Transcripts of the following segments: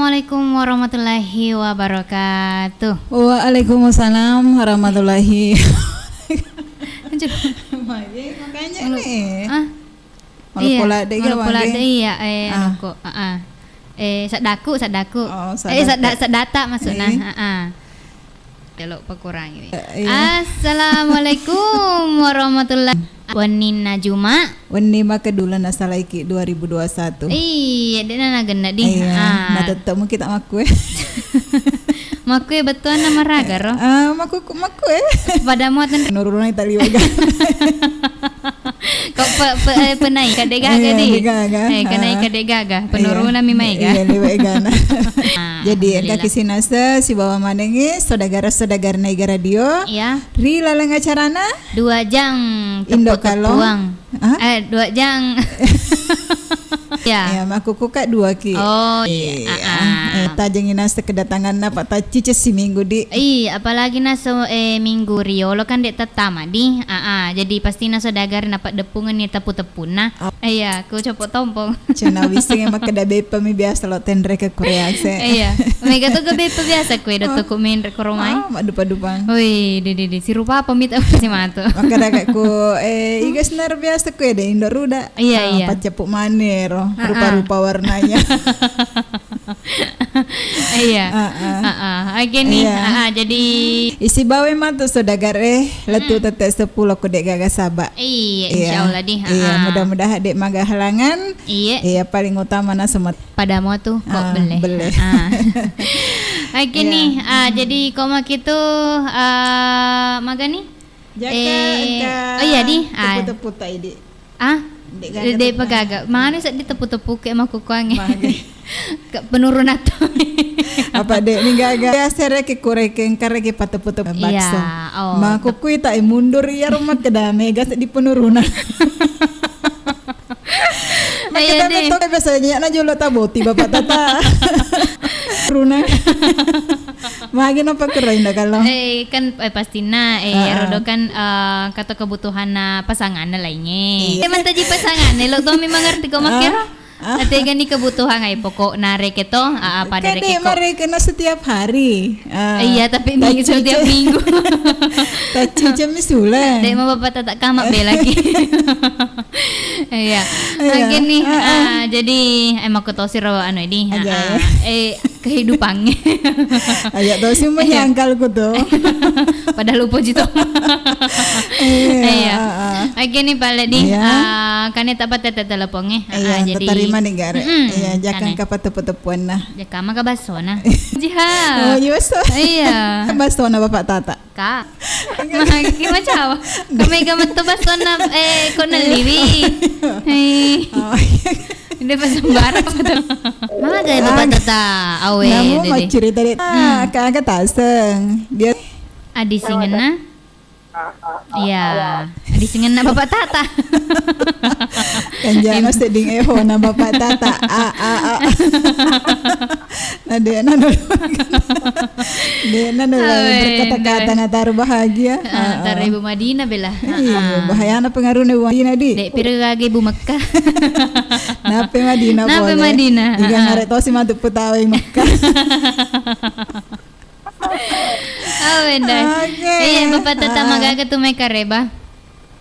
Assalamualaikum warahmatullahi wabarakatuh. Waalaikumsalam warahmatullahi. Makanya nih. Iya. Pola deh Iya, nuko. Sadaku. Oh, Sadata maksudnya. Delok pekurang ini. Assalamualaikum warahmatullahi. Wani Najuma. Wani maka dulu nasalaiki 2021. Iya, dia nana genda di. Nah tetap mau kita makue. Makue betul nama raga roh. Makue. Pada muatan nurunai tali waga. Kau penai kadek gaga di. Kenai kadek gaga. Penurunan mimai ga. Iya, liwai gana. Jadi kaki sinasa si bawa manengi saudara-saudara negara radio. Iya. Ri lalang acarana 2 jam Indokalong. 2 jam. Ya, aku kuka 2 ki. Oh iya. Tajengin nasa kedatangan apa ta cices si minggu di. Apalagi naso minggu Rio lo kan dek tetama di. Jadi pasti naso dagar dapat depungan ni tepu-tepun nah. Iya, aku copot tompong. Cina wising emak kada bepa mi biasa lo tendre ke Korea se. Iya. Mega tuh ke bepa biasa kue do tuku main ke rumah. Mak dupa-dupang. Wih, di si rupa apa mit si matu. Maka daga ku igas nar biasa kue de Indo ruda. Iya. Pacepuk manero, rupa-rupa warnanya. Iya. Gini. Jadi isi bawe matu sodagare letu tete 10 ku dek gaga saba. Iya, insyaallah di. Iya, mudah-mudahan dek maga halangan. Iya. Paling utama na semat padamu tuh kok beleh. Gini, jadi koma kitu maga nih. Jaga oh iya di. Tepu-tepu ta idi. De pagaga. Mana sa di tepu-tepu ke maku kuange. Penurunan tuh. Apa dek ni gaga sere ke kureken kareke patepu-tepu bakso. Maku kui ta mundur ya rumah kedame gas di penurunan. Makanya betul biasanya na julo taboti bapak tata. Runa. Magin apa kerain dah kalau? Kan pastinya rodo kan kata kebutuhan pasangan lainnya. Emang tadi pasangan lo tuh memang ngerti kok makir. Nanti gani kebutuhan ay pokok narek itu pada rek kok. Mereka na setiap hari. Iya tapi setiap minggu. Taci jam sulan. Dek mau bapak tak kamak be lagi. Iya. Gini jadi emang aku tahu sih anu ini. Kehidupannya. Ayak tahu sih menyangkal ku tuh. Padahal lupa gitu. Iya. Gini pala di kan tak patah teleponnya. Jadi terima nih gare. Iya, jangan ka tepu-tepuan nah. Jaka mah ka baso na. Jiha. Oh, baso. Iya. Baso na bapak tata. Kak. Gimana cawa? Kami gamat to baso na ko na liwi. Hindi pa sembarang. Mga gaya bapak tata. Awe. Namu macurita dit. Kagak taseng. Dia adisingan na. Iya, adisingan na bapak tata. Kanjana seding eho na bapak tata. Dia berkata-kata ngataru bahagia. Taruh Ibu Madinah bela. Bahaya na pengaruh Ibu Madinah di. Dek piragage Ibu Mekah. Nape Madinah boleh. Nape Madinah. Iga ngaret to si matu putawe Mekah. Benda. Iya, bapak tata magaga tu may kareba.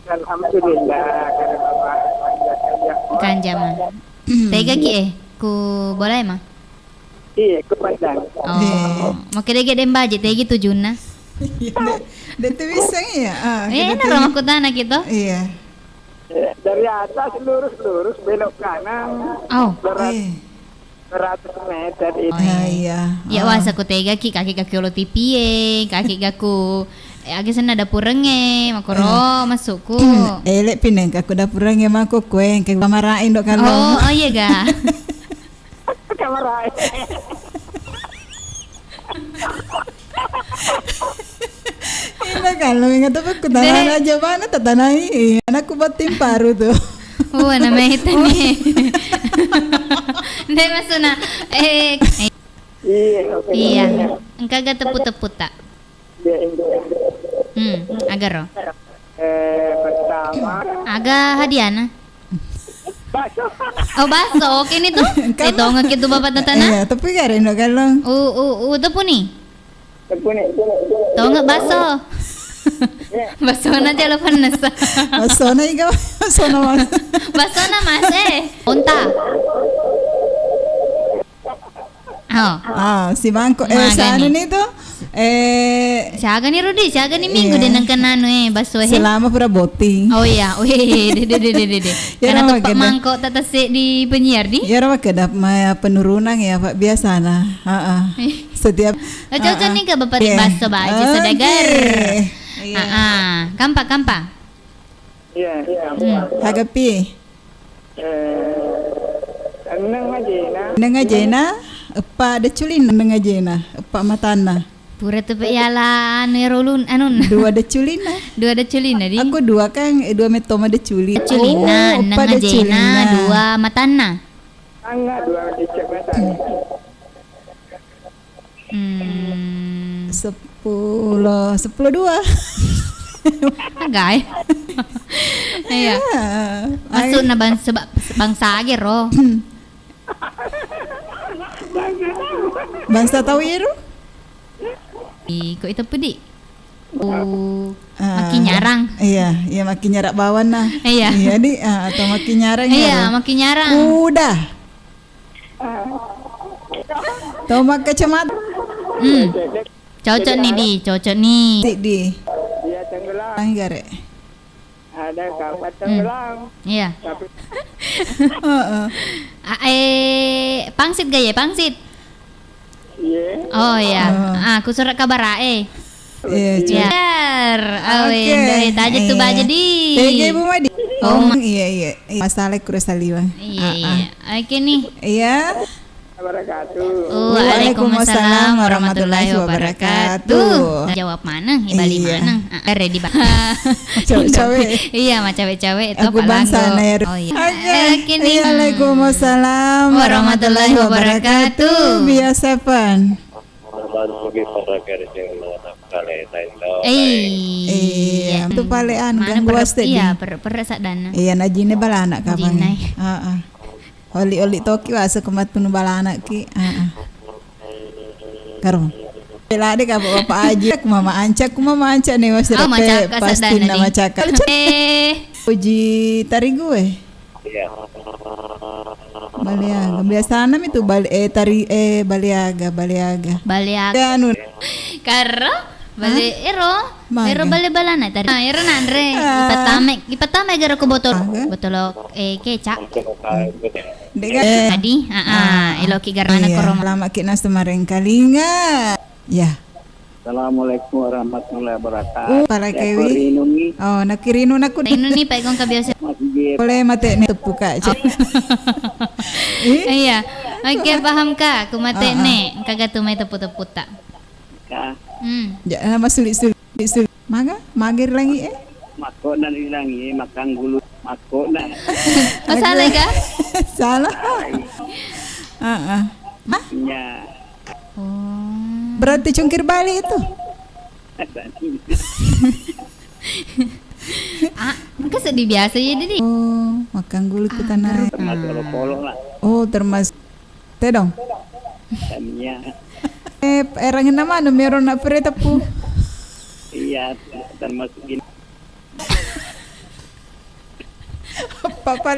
Alhamdulillah, karena bapak kanjama. Tega ki ku boleh mah. Iya, ku pandang. Makanya dem budget tegi tujuna. Dete bisa ya. Na rumah ku tanah gitu. Iya. Dari atas lurus belok kanan. 100 meter itu. Iya. Ya wasa ku tega ki kaki ulo tipie, kaki gaku agi sana dapurenge makoro masukku. Lek pineng aku dapurenge mako kue ke kamarain dok kalau. Oh iya ga. Kamarain. Ini kalau ingat apa ku tanah aja mana tatanai. Anakku buat tim paru tuh. Namanya itu nih. Ndai masuna iya. Engkau gak tepu-tepu tak? Agar roh. Pertama. Aga hadiana. Bakso. Oh, baso. Okay nito. Kamu- Ito nga kito babat na tanan. Iya, tapi gak rin kalau Ito po ni. Tepune. Ito nga baso. Baso na dyan lapan na sa. maso na ikaw, maso na mas. Baso na mas Unta. Oh. Si Bangko, Mga sa ano gani. nito? Siaga ni Rudy, siaga ni Minggo Iya. din ang kanano baso Selama pura boting. Oh iya, de. Ya, Karena nama tuh Pak ganda. Mangkok tatase di penyiar di. Ya rawa kedap maya penurunan ya Pak biasa nah. Setiap Cocok nih ke bapak Iya. baso baju sedagar. Iya. Kampa. Iya. Hagapi. Nang aja na. Nenga jena, epa ada culin nenga jena, epa matana. Pura tepe yala nerolun anun. Dua ada culina. Dua ada culina di. Aku dua kan, dua metoma ada culin. Culina, epa nang ada jena, culina. dua matana. Angga dua dicek mata. Sepuluh dua. Agak Iya. Masuk na bangsa agero. Bangsa tahu ya ru? Kok itu pedi? Makin nyarang. Iya, makin nyarak bawan nah. Iya. Iya di, atau makin nyarang ya. Iya, makin nyarang. Udah. Tahu mak kacamata? Cocok nih di, cocok nih. Di. Dia tenggelam. Anggare. Ada kapan tenggelam. Iya. Tapi Pangsit gaya, pangsit. iya. Oh iya. Aku surat kabar Iya, Ya. Awin, dari taja tuh baja di. Tege Bu Madi. Oh, Iya. Masalah kurang saliwan. Iya. Oke nih. Iya. Wabarakatuh. Waalaikumsalam warahmatullahi wabarakatuh. Jawab mana? Bali Iya. mana? Ready Cawe-cawe. Iya, mah cawe-cawe itu Aku bangsa Nair. Oh iya. Oke. nih. Waalaikumsalam Warahmatullahi wabarakatuh. Biasa pan. Iya. Itu palean Mana ganggu waste di. Iya, peresak dana. Iya najine balana kapan. Najine. Oli toki wasa kemat punu balana ki. Karo. Bela de ka bapak aja ku mama anca nih wasa Oh, macak pasti kasadana nama di. cakal. Uji tari gue. Iya. Baliaga. Biasa nam itu baliaga. Baliak. Ya anu. Karo bali Maga. ero bali balana tadi. Ero nandre ipatame gara ko botol kecap. Dega. Tadi iloki garana ko Roma. Lama kita semarang kalinga. Ya. Assalamualaikum warahmatullahi wabarakatuh. Para kewi. Rinungi Oh, nakirino na ko. Ino ni pa ikong kabiasa. masjid. Boleh mate ni tepuka. Iya. Oke, paham ka? Kumate ne, kagak tumay tepu-tepu ta. Ka Jangan nama sulit. Magir lagi mako na ilangi makang gulut mako na. Oh, salah ka? Salah. Nya. Oh. Berarti cungkir balik itu. Maka sedih biasa ya, Didi. Oh, makan gulut ke tanah. Termasuk polo lah. Oh, termasuk. Teh dong. Nya. Erangin nama meron na pere tapu. Iya, termasuk gini. Papa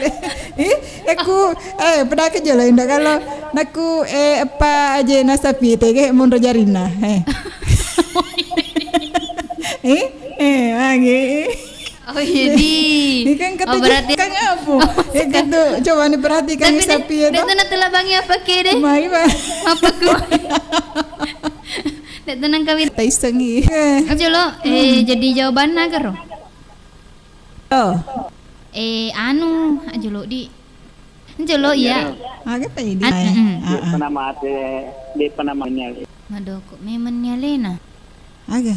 aku pernah ke jalan indah kalau naku apa aja nasapi tege mon rojarina lagi Oh iya di. ini kan kata berarti kan apa gitu coba nih perhatikan tapi sapi dia itu tuh telah bangi apa ke deh? mai ba Apa ku? Dia tuh nang kawin. taisengi Aja lo, jadi jawaban nagar. oh Anu aja lo di. Aja lo iya. agak apa ini Di penamanya. Aduh, kok memennya Lena. agak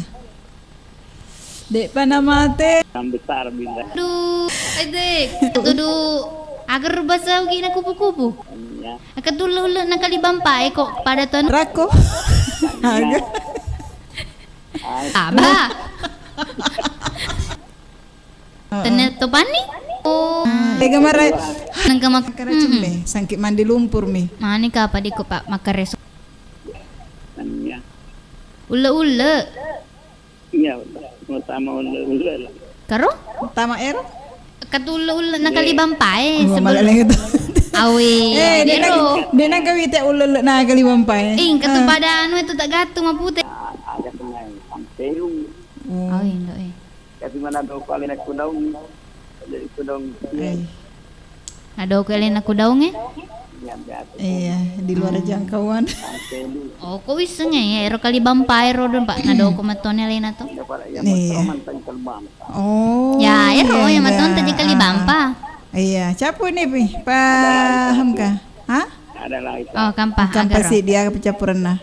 dek panamate Yang besar bila. Aduh, edek. Tuduh agar basa gina kupu-kupu. Ya. Akat dulu nak kali bampai kok pada ton. rako agak Aba. Tenet topani? Oh, Tega maray. nang kamak Karacun me, sangkit mandi lumpur me. mani ka pa di ko pa makareso. Iya. Ula-ula. Iya, sama ula lah. Karo? Tama er? Katula-ula nakalibang pa eh. Oh, magaling ito. Awi. Di na gawin tayo ulala na kaliwang pa eh. Katu pada anu itu tak gato maputi. Ada pengen sampai Awi, ndo eh. kasi mana daw kali na kudaw. Jadi kudaw. Ay, Ada ko elin aku daung eh. Yan biasa. iya, di luar jangkauan. Sampai lu. Oh, ko wisanya ya, ero kalibang pa ero don pa. Nado ko maton elin na to. Dapat yang Iya. mantan kalbam. Oh. Ya, ero iya, yang maton tadi kalibang pa. Iya, capu nih pi, paham kah? Hah? Ada lah itu. Oh, kampah Kan agar. pasti dia pecapuran nah.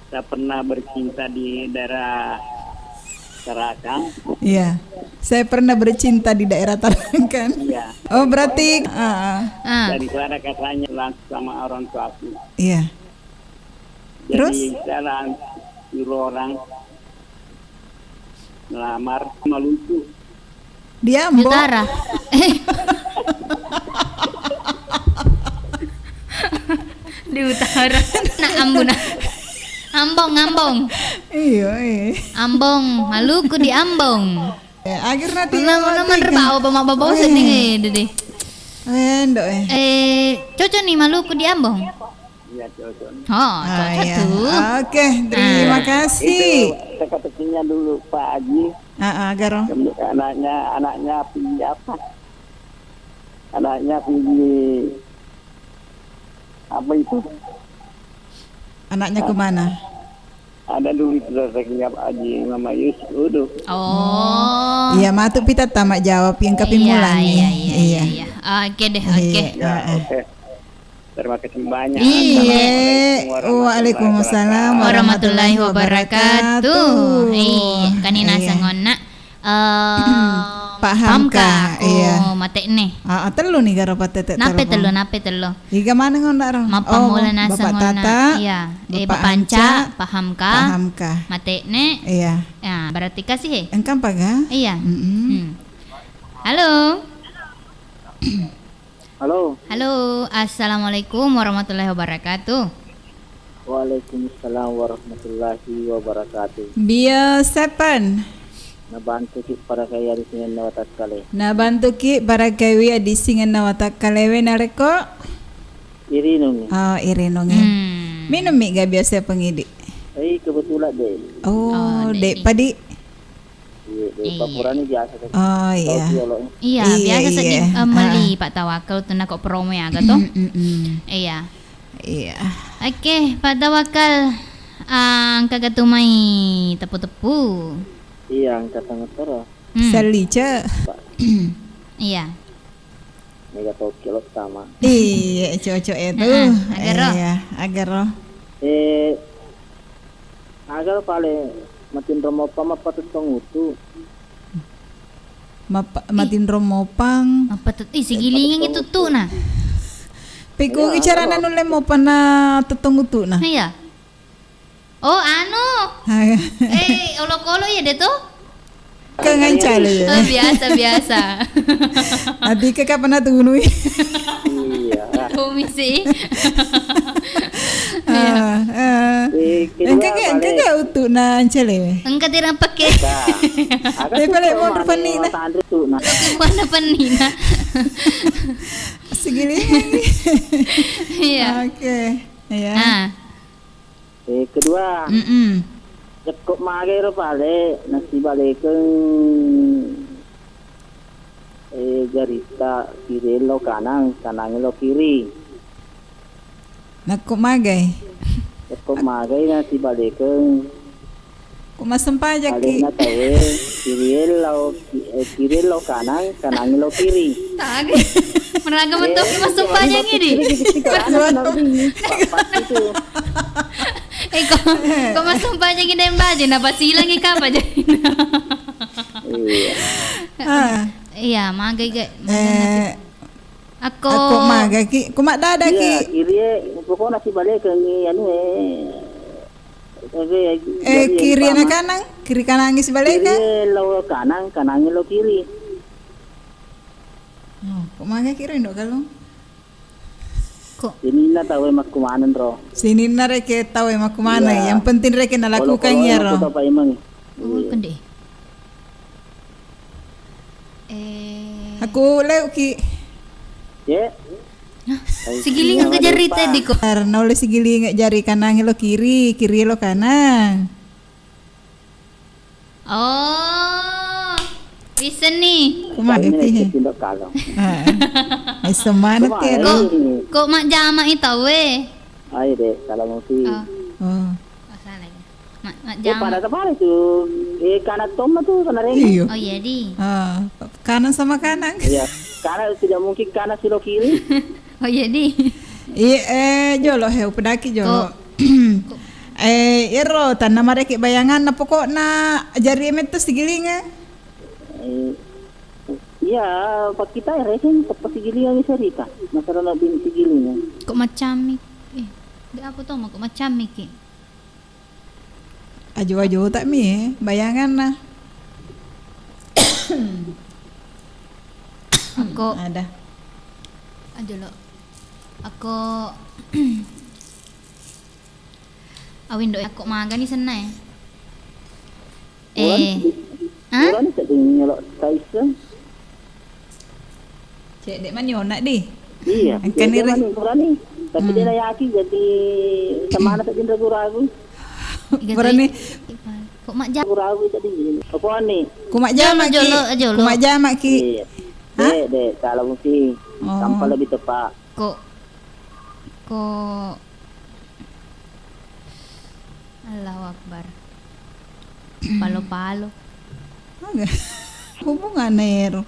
Saya pernah bercinta di daerah Tarakan. Iya. Saya pernah bercinta di daerah Tarakan. Iya. Oh, berarti Dari sana katanya langsung sama orang tua aku. iya. Terus? Jadi saya suruh orang melamar Maluku. Dia mbok. Utara. Di utara. Nah, ambon. Ambong. Iya, Ambong, Maluku di Ambong. Akhir nanti. Naman rebao bawa sedih deh. Ndok Cocok nih Maluku di Ambong. Iya, cocok. Oh, cocok iya. tuh. Oke, terima kasih. Itu teka-tekinya dulu Pak Haji. Garo. Anaknya pilih apa? Anaknya pilih apa itu? Anaknya kemana? Ada dulu itu rezekinya Pak Haji Mama Yusuf udah. Oh. Iya, matuk pita tamak jawab yang kapi mulai. Iya. Oke deh, oke. Ya, oke. Terima kasih banyak. Iya. Waalaikumsalam Warahmatullahi wabarakatuh. Iya, kanina Iya. sangona. Paham ka? Iya. Mate nih. Telu nih garo patete. Nape telo. Iga mana ngondak ro? Mapamula nasa Bapak ngona. Tata. Iya. Bapak Bapanca, Anca, paham ka? Paham ka? Mate nih. Iya. Ya, berarti kasih. Engkam paga? Iya. Mm-mm. Halo. Halo. Assalamualaikum warahmatullahi wabarakatuh. Waalaikumsalam warahmatullahi wabarakatuh. Bio sepan. Nabantu kita para kaya di sini nawatat kali. Nabantu ki baragawi di singan nawatak kalewe nareko. Iri nung. Oh, irinonge. Minum mi ga biasa pengidi. Kebetulan deh. Oh, Dek. dek padi. Iya, papuran ini biasa kan. Oh, iya. Iya, Iya, biasa tadi iya. meli Pak Tawakal tuh nak promo ya gato. Iya. Iya. Oke, Pak Tawakal. Kagatumay tepu-tepu. Iya, angkatan motor. Salica. Iya. Mega tau kilo sama. Iya, cocok itu. Agaro. Iya, agaro. Agar paling matin romo pama patut pengutu. Matin romopang. Apa tuh? Si gilingan itu tuh nah. Piku bicara nanu lemo pana tetunggu tu nah. Iya. Oh, anu. Olo-kolo ya deh tuh. Kangen cale Oh, ya. biasa. Adi ke kapan tu gunui. Iya. Komisi. Engkau utuk na cale. Engkau tirang pakai. Dia balik mau terpani na. Mana penina? Segini. Iya. Oke. Ya. Kedua, kok magai ro pale nasi balik ke garita kiri lo kanan lo kiri. Nakuk magai. Kok magai nasi balik ke Kumasempah aja balik ki. na tawe kiri lo kanan lo kiri. Tage. Menaga mentok masuk panjang ini. Kok masuk panjang ini yang baju napa silang ika apa jadi. Iya, magai gak. Aku magai ki. Kumak dada Iya, ki. kiri pokok nasi balik ke anu Kiri na kanang. Kiri kanang is balik ka. Kiri lo kanan lo kiri. Oh, kok maga kira ndok kalau? Kok Ini na tahu emak kumanan ro. Sini na reke tahu emang kemana. Iya. Yang penting reke na lakukan ya ro. Apa emang? kende. Aku leu ki. Ya. Sigilingan ke jari tadi kok. Karena oleh sigili nggak jari kanan lo kiri lo kanan. Oh. Bisa nih. Kumaga ki. Tindak kalau. Ay semangat ya ro. Kok mak jama itu we? Ayo deh, kalau mau sih. Oh, Oh. salah ya. Mak Ya jama. pada tepat itu. Karena toma tuh karena reng. Iyo. Oh iya di. Ah, kanan sama kanan. Iya. Karena tidak mungkin kanan silo kiri. Oh iya di. Jolo heu pedaki jolo. Iro tanah mareke bayangan na pokokna jari emet tu sigilinga. Iya, pak kita ya resen tepat sigilingan bisa rika. Masalah bin sigilingan. Kok macam di apa tuh kok macam ki? Aju tak mi bayangan na. Aku Ada. aja lo. Aku awin do aku maga ni sana ya. Hah? Orang tak nyelok Tyson. Cek dek mana nak di? Iya. Kan ni Dia berani. Tapi dia dah yakin jadi semana tak jendela ragu. Berani. Kok mak jam? Ragu tadi. Apa ni? Kumak jamak ki. Jolo. Kumak jamak ki. Iya. Dek, kalau mesti Oh. tanpa lebih tepat. Kok Allahu Akbar. Palo-palo. Aga. Hubungan ero.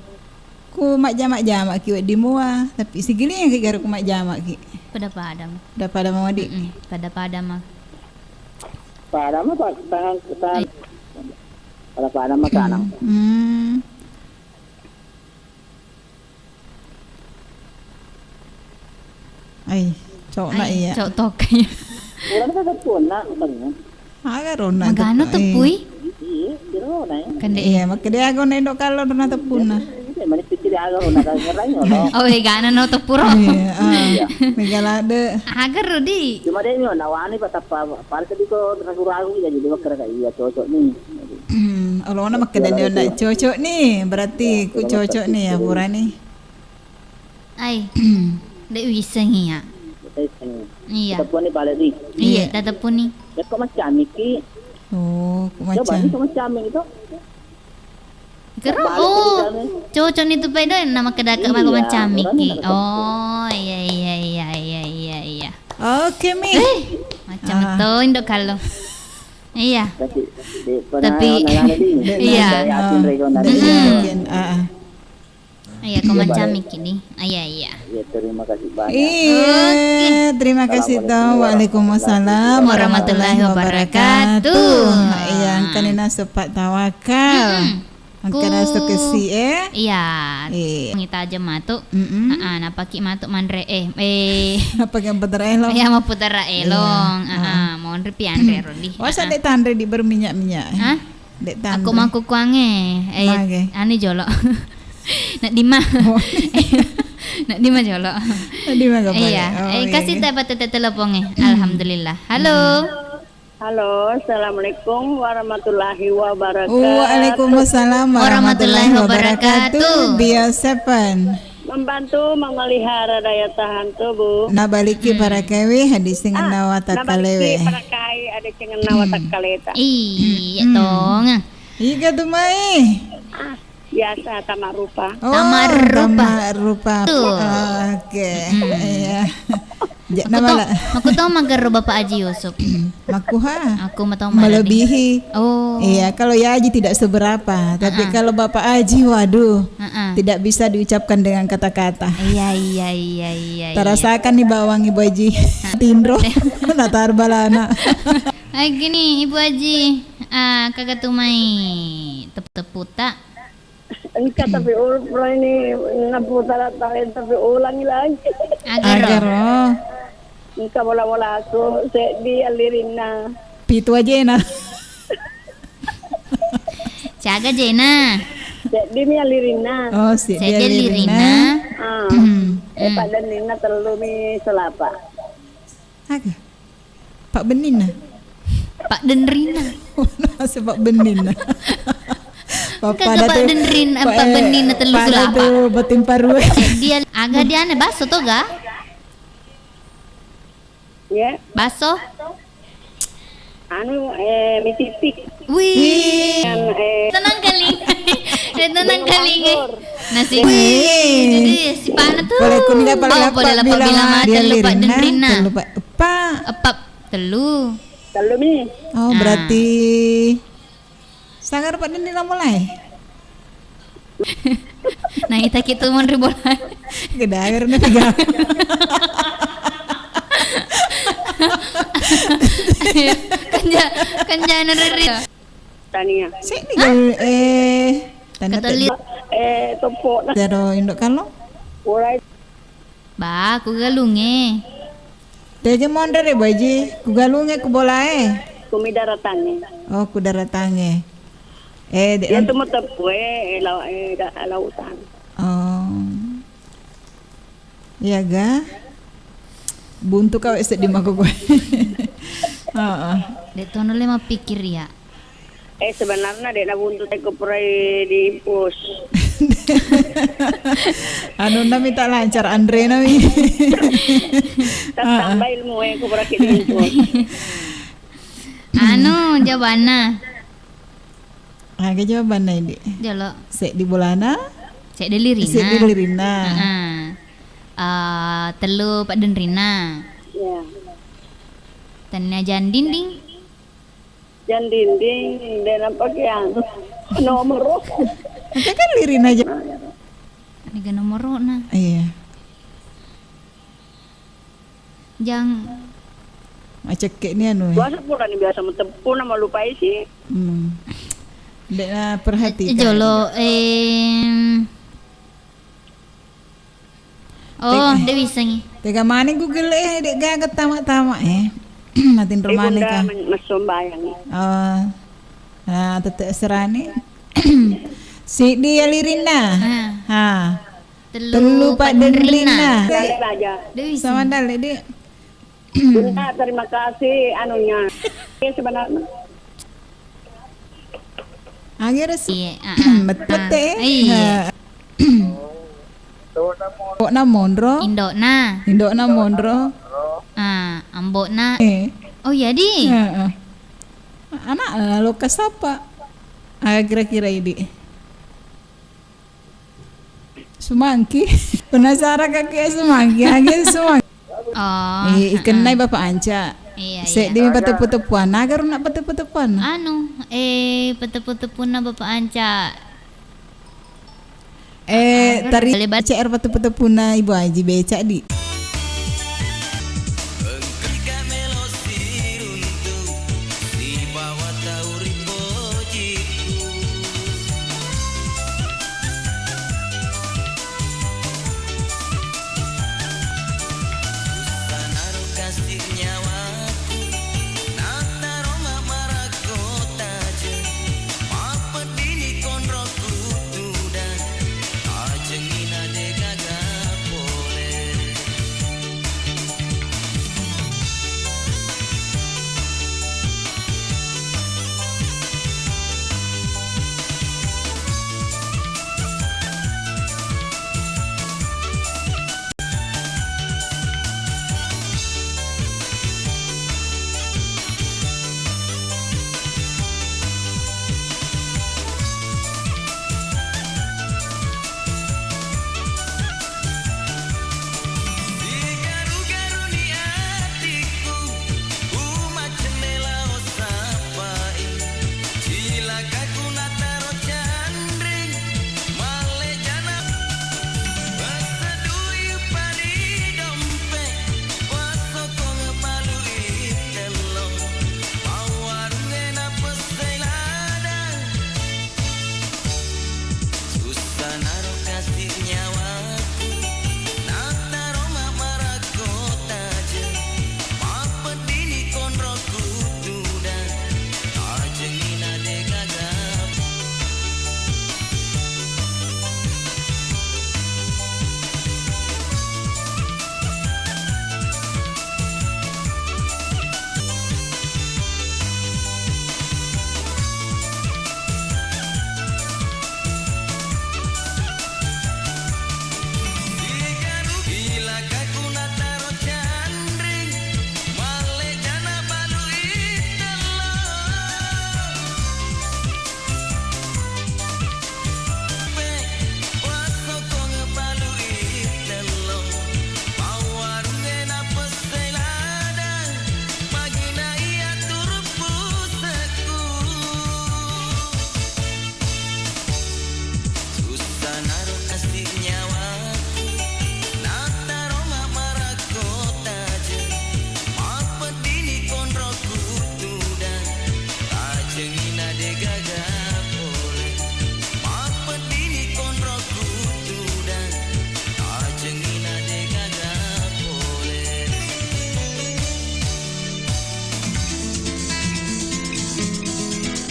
Kumak jamak ki di mua, tapi sigilinga ki garu kumak jamak ki. Pada padam. Dah pada mau di. Pada padam mah. Pada mah tangan pada mah kanan. Ay, cok na iya. Cok tokay. Orang tak pun nak tanya. Aga rona. Magano tepui? Iya, kira na ya. Kande. Iya, makde ago na indok kalau rona tepuna. Mani pikir agak nak ngerai loh. Oh, gana no tepuro. Iya, megalade. Agar Rudi. Cuma dia ni nawani patapa. Para tadi ko ragu-ragu jadi dia kira iya cocok ni. Kalau na makde dia nak cocok nih, berarti ku cocok nih ya pura nih. Ay. Dek wiseng ya. Iya. Tapi ni balik ni. Iya, tetap pun ni. Ya kok macam ni ki. Oh, ku Coba macam. ni kok macam ni itu. Kero. Oh, cocok ni tu pada nama kedaka Iya, macam orang Miki. nak Oh, iya. Oke mi. Macam itu indok kalau. Iya. Tapi iya. Mungkin. Iya, kau macam Miki ni. Iya. Ya, terima kasih banyak. Iya, terima kasih toh. Waalaikumsalam warahmatullahi wabarakatuh. Iya, kanina sepat tawakal. Angkana kesi Iya. Iya. Ngita aja matuk. Mm-mm. Napaki matuk mandre Apa yang betul lo? ya mau putar elong. Mau ripi andre Rodi. Wasa dek tandre di berminyak-minyak. Hah? Dek tandre. Aku maku kuange. Mage. Ani jolo. Nak dima. Nak dima jolo. Tadi mah gak Iya. Kasih dapat teleponnya. Alhamdulillah. Halo. Halo, Assalamualaikum warahmatullahi wabarakatuh. Waalaikumsalam warahmatullahi wabarakatuh. Biosepan. Membantu memelihara daya tahan tubuh. Nabaliki para kewe hadis dengan nawata kalewe. Nabaliki para kai ada cengen nawata kaleta. Iya tong. Iga tumai. Biasa tamak rupa. Tamar rupa. Tamar rupa. Tuh. Oke. Iya. Aku tahu magar Bapak Haji Yusuf. Makuha. Aku mau tahu Melebihi. Oh. Iya, kalau ya Haji tidak seberapa, tapi kalau Bapak Haji, waduh, tidak bisa diucapkan dengan kata-kata. Iya. Terasakan nih bawang Ibu Haji. Tindro, natar balana. Ay gini Ibu Haji, kagak tumai tepu-tepu tak. Engkau tapi ini naputar tahin tapi ulangi lagi. Agar oh, Engkau bola-bola aku di alirin na. pitu aja na. Caga Jena. Di mi alirina. Oh, si Saya dia Lirina. Lirina. Ah. Pada Nina terlalu mi selapa. Aga. Pak Benin nah. Pak Denrina. Sebab Benin nah. Kagak Pak Denrin, Pak Benin na telu pada sulapa. tu batin paru. Dia aga dia ane baso to ga? Ya, Baso? anu mi tipik. Wih. Kan Tenang kali. Tenang kali. Nasi. Wih. Jadi si Pana tuh. Boleh kuninga pala boleh lah Pak bilang dia telu Pak Denrina. Telu Pak. Pak. Apap telu. terlalu mi. Oh, berarti sangar Pak Denrina mulai. Nah, kita gitu mon ribolan. Gedair na pegang. Kanja na riri. Tania. Sik ni tanda Katalit. Topo na. Jaro indok kalau. Uray. Ba, ku galunge. Tege mondere baji, kugalunge kubolae. Kumidaratani. Oh, kudaratange. Dek Dia tuh tepu lautan. Oh. Iya ga? Buntu kau esek di mako gue. Heeh. Dek tono le pikir ya. Sebenarnya dia nak buntut aku pernah diimpus. Anu nami tak lancar Andre nami. Tak tambah ilmu aku pernah diimpus. Anu jawabana. Aga jawaban na ini. Jalo. Sek di bolana, Cek Delirina. sek di lirina. Telu Pak Denrina. Ya. Tanya Jandinding. Jangan dinding dan apa yang nomor. Oke kan lirina aja. Ini nomor na. Iya. Jang Macek kayak ni anu. Biasa pula ni biasa mentepu nama lupa isi. Dek na perhatikan. Jolo Oh, Dewi sangi. Tega mana Google dek gagat tamak-tamak Natin romane ka. Masumbayang. Oh. Nah, tetep serane. Si dia lirina. Ha. Telu Pak Denrina. Balik aja. Dewi Sama dale dek. Bunda, terima kasih anunya. Sebenarnya. Akhirnya sih. Iya, Betul teh. Iya. Kok na mondro? Indok na. Indok na mondro. Ambok na. Oh iya di. Anak lokas apa? Kira-kira ini. Semangki. Penasaran kakek semangki. Akhirnya semangki. Oh. Ikan nai bapak anca. Iya, Sek di patu-patuan. Agar nak patu-patuan. Anu, petu-petu na Bapak Anca. Tari CR patu-patuan na Ibu Haji becak di.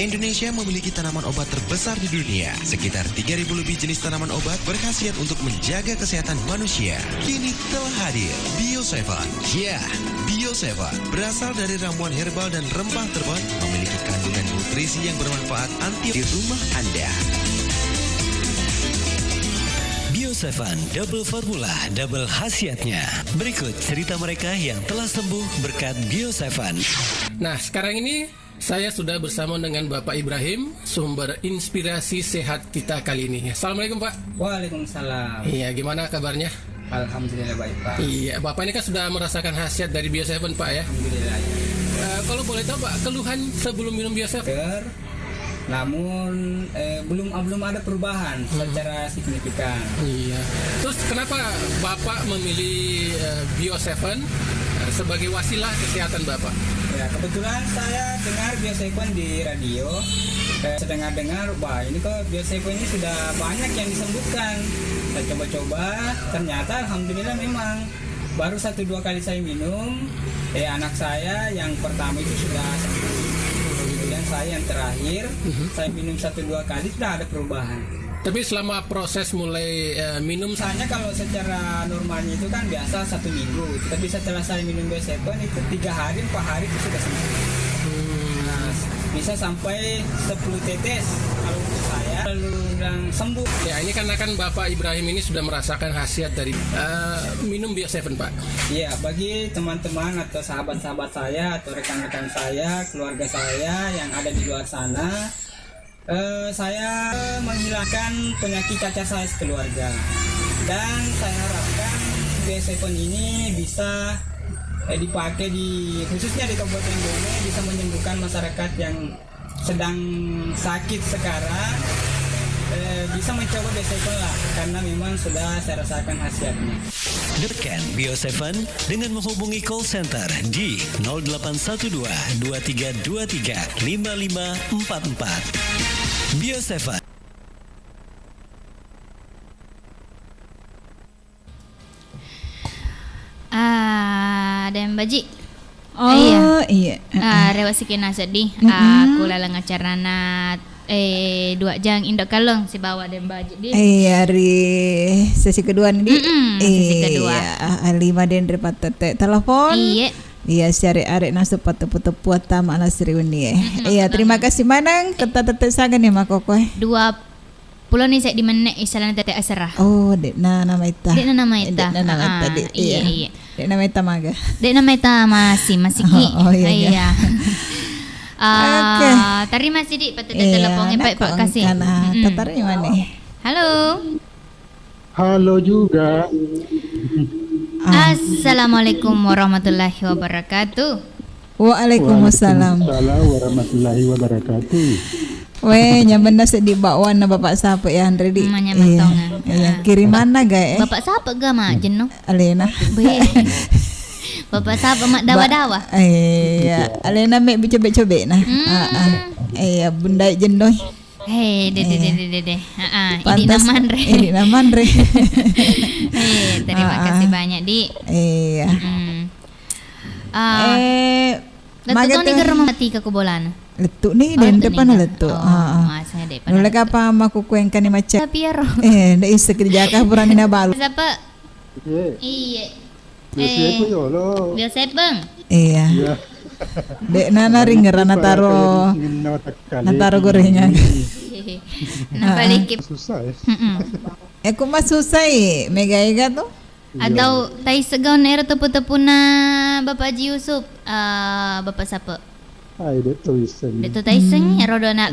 Indonesia memiliki tanaman obat terbesar di dunia. Sekitar 3.000 lebih jenis tanaman obat berkhasiat untuk menjaga kesehatan manusia. Kini telah hadir Bio7. Ya, Bio7 berasal dari ramuan herbal dan rempah terbang, memiliki kandungan nutrisi yang bermanfaat anti di rumah Anda. Bio7 double formula, double khasiatnya. Berikut cerita mereka yang telah sembuh berkat Bio7. Nah, sekarang ini saya sudah bersama dengan Bapak Ibrahim, sumber inspirasi sehat kita kali ini. Assalamualaikum Pak. Waalaikumsalam. Iya, gimana kabarnya? Alhamdulillah baik Pak. Iya, Bapak ini kan sudah merasakan khasiat dari Bio7 Pak ya? Alhamdulillah. Kalau boleh tahu Pak, keluhan sebelum minum Bio7? Namun belum ada perubahan secara signifikan. Iya. Terus kenapa Bapak memilih Bio7 sebagai wasilah kesehatan Bapak? Ya, kebetulan saya dengar Bio7 di radio. Saya dengar, wah ini kok Bio7 ini sudah banyak yang disembuhkan. Saya coba-coba, ternyata alhamdulillah memang baru 1-2 kali saya minum. Anak saya yang pertama itu sudah sembuh. Kemudian saya yang terakhir, saya minum 1-2 kali sudah ada perubahan. Tapi selama proses mulai minum, Misalnya kalau secara normalnya itu kan biasa 1 minggu, tapi setelah saya minum Bio7 itu 3 hari, 4 hari itu sudah sembuh. Nah, bisa sampai 10 tetes kalau untuk saya, lalu bilang sembuh. ya ini karena kan Bapak Ibrahim ini sudah merasakan khasiat dari minum Bio7 Pak. Iya, bagi teman-teman atau sahabat-sahabat saya atau rekan-rekan saya, keluarga saya yang ada di luar sana, saya menghilangkan penyakit cacar saya sekeluarga. Dan saya harapkan Bio7 ini bisa dipakai khususnya di Kabupaten Bone, bisa menyembuhkan masyarakat yang sedang sakit sekarang. Bisa mencoba Bio7 lah, karena memang sudah saya rasakan khasiatnya. Dapatkan Bio7 dengan menghubungi call center di 0812 2323 5544. Bio7. Dan baji. Oh iya. Rewasikin sedih. Aku lalang acara 2 jang indok kalong si bawa dan baji di. Hari sesi kedua nih. Sesi kedua. 5 den repatete telepon. Iya, syari arek nasu patu-patu puata makna seriuni. Iya, terima kasih Manang. Tete sangan ya makoko. 20 nih saya di mana isalan tete asrah. Oh, dek nama ita. Dek nama ita. Iya. Dek nama ita maga. Dek nama ita masih ki. Oh iya. Oke. Terima kasih di patut teleponnya Pak kasih. Tatarnya mana? Halo. Halo juga. Assalamualaikum warahmatullahi wabarakatuh. Waalaikumsalam. Waalaikumsalam warahmatullahi wabarakatuh. Weh, nyaman nasi di bakwan na bapak siapa ya Andre di. Iya, kiriman na ga Bapak siapa ga mak jenuh? Alena. Bapak siapa mak dawa-dawa? Iya, Alena mek bicobe-cobe nah. Iya, bunda jenuh. Deh. Ini naman re. Terima kasih banyak di. Iya. Letuk ni ke rumah mati ke kubolan. Letuk ni dan depan letuk. Saya depan. Nula kapa maku kuengkan ni macam. Tapi ya roh. Nda isa kerja kah berani na balu. Siapa? Iya. Bio7 bang. Iya. Dek nana ringera nataro gorengan. Napaliki. Susah ya. Kung masusah mega tuh. Atau tay segaw na ero tepu-tepu na Bapak Haji Yusuf. Bapak siapa? Ay, Deto Iseng. Deto Taiseng ya rodo na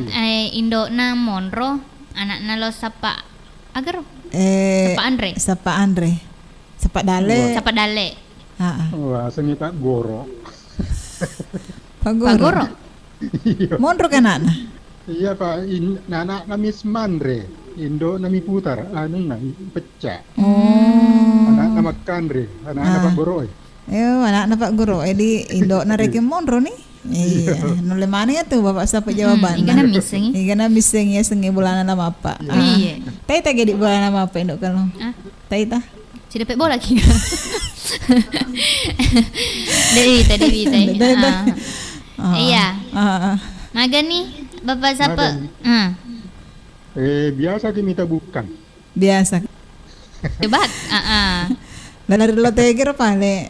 Indo na Monro anak na lo sapa agar Sapa Andre. Sapa Dale. Wah, sengi Pak Goro. Pak Goro. Monro kan anak. Iya Pak, anak nami Smandre, Indo nami Putar, anu nami pecah. Anak nama Kandre, anak Pak Goro. Anak Pak Goro, di Indo na reke Monro nih. Iya, nule mana ya tuh Bapak siapa jawaban? Igana miseng ya sengi bulan nama apa? Iya. Tai tak di bulan nama apa Indo kalau? Tai ta? Sudah pek bola kira. Dari tadi. Iya. Maga nih Bapak siapa? Madam. Biasa kita bukan. Biasa. Coba. Lari lo tegero pale.